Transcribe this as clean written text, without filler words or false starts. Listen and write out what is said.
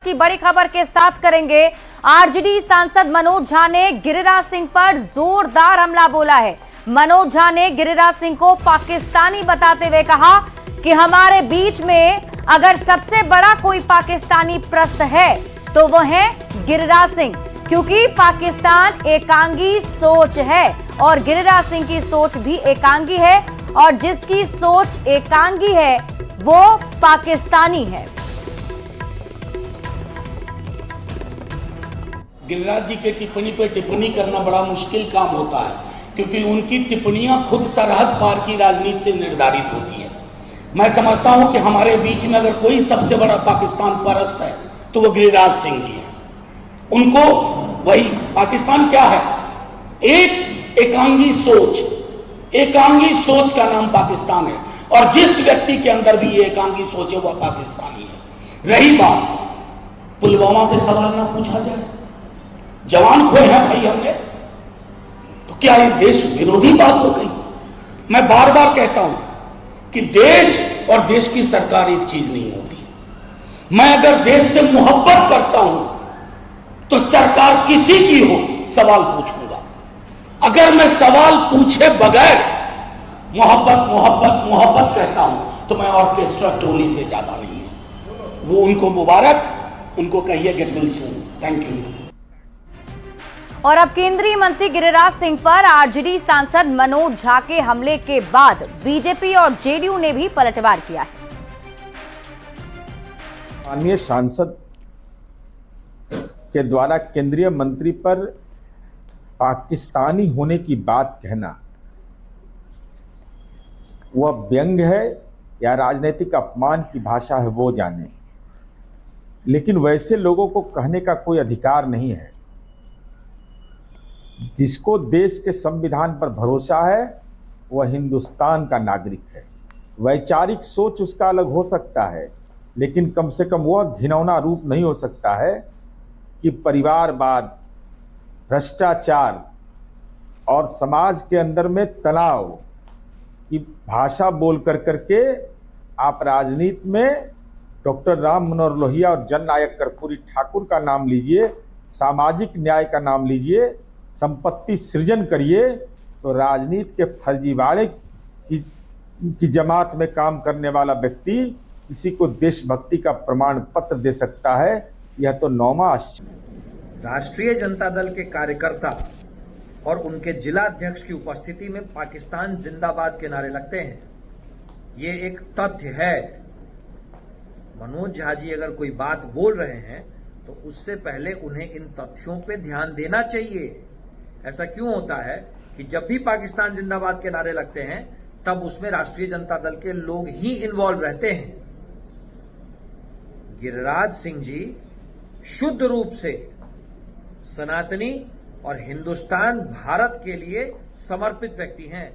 की बड़ी खबर के साथ करेंगे। आरजेडी सांसद मनोज झा ने गिरिराज सिंह पर जोरदार हमला बोला है। मनोज झा ने गिरिराज सिंह को पाकिस्तानी बताते हुए कहा कि हमारे बीच में अगर सबसे बड़ा कोई पाकिस्तानी प्रस्त है तो वो है गिरिराज सिंह, क्योंकि पाकिस्तान एकांगी सोच है और गिरिराज सिंह की सोच भी एकांगी है और जिसकी सोच एकांगी है वो पाकिस्तानी है। गिरिराज जी के टिप्पणी पे टिप्पणी करना बड़ा मुश्किल काम होता है, क्योंकि उनकी टिप्पणियां खुद सरहद पार की राजनीति से निर्धारित होती है। मैं समझता हूं कि हमारे बीच में अगर कोई सबसे बड़ा पाकिस्तान परस्त है तो वो गिरिराज सिंह जी है। उनको वही पाकिस्तान क्या है, एक एकांगी सोच का नाम पाकिस्तान है और जिस व्यक्ति के अंदर भी ये एकांगी सोच है वह पाकिस्तानी है। रही बात पुलवामा पे सवाल ना पूछा जाए, जवान खोए हैं भाई हमने, तो क्या ये देश विरोधी बात हो गई? मैं बार बार कहता हूं कि देश और देश की सरकार एक चीज नहीं होती। मैं अगर देश से मोहब्बत करता हूं तो सरकार किसी की हो सवाल पूछूंगा। अगर मैं सवाल पूछे बगैर मोहब्बत कहता हूं तो मैं ऑर्केस्ट्रा टोली से ज्यादा नहीं हूं। वो उनको मुबारक, उनको कहिए get well soon. Thank you. और अब केंद्रीय मंत्री गिरिराज सिंह पर आरजेडी सांसद मनोज झा के हमले के बाद बीजेपी और जेडीयू ने भी पलटवार किया है। माननीय सांसद के द्वारा केंद्रीय मंत्री पर पाकिस्तानी होने की बात कहना वह व्यंग है या राजनीतिक अपमान की भाषा है वो जाने, लेकिन वैसे लोगों को कहने का कोई अधिकार नहीं है। जिसको देश के संविधान पर भरोसा है वह हिंदुस्तान का नागरिक है। वैचारिक सोच उसका अलग हो सकता है, लेकिन कम से कम वह घिनौना रूप नहीं हो सकता है कि परिवारवाद, भ्रष्टाचार और समाज के अंदर में तनाव की भाषा बोल करके आप राजनीति में डॉक्टर राम मनोहर लोहिया और जननायक कर्पूरी ठाकुर का नाम लीजिए, सामाजिक न्याय का नाम लीजिए, संपत्ति सृजन करिए, तो राजनीति के फर्जीवाड़े की जमात में काम करने वाला व्यक्ति किसी को देशभक्ति का प्रमाण पत्र दे सकता है। यह तो नौमा आश्चर्य। राष्ट्रीय जनता दल के कार्यकर्ता और उनके जिला अध्यक्ष की उपस्थिति में पाकिस्तान जिंदाबाद के नारे लगते हैं, ये एक तथ्य है। मनोज झा जी अगर कोई बात बोल रहे हैं तो उससे पहले उन्हें इन तथ्यों पे ध्यान देना चाहिए। ऐसा क्यों होता है कि जब भी पाकिस्तान जिंदाबाद के नारे लगते हैं तब उसमें राष्ट्रीय जनता दल के लोग ही इन्वॉल्व रहते हैं। गिरिराज सिंह जी शुद्ध रूप से सनातनी और हिंदुस्तान भारत के लिए समर्पित व्यक्ति हैं।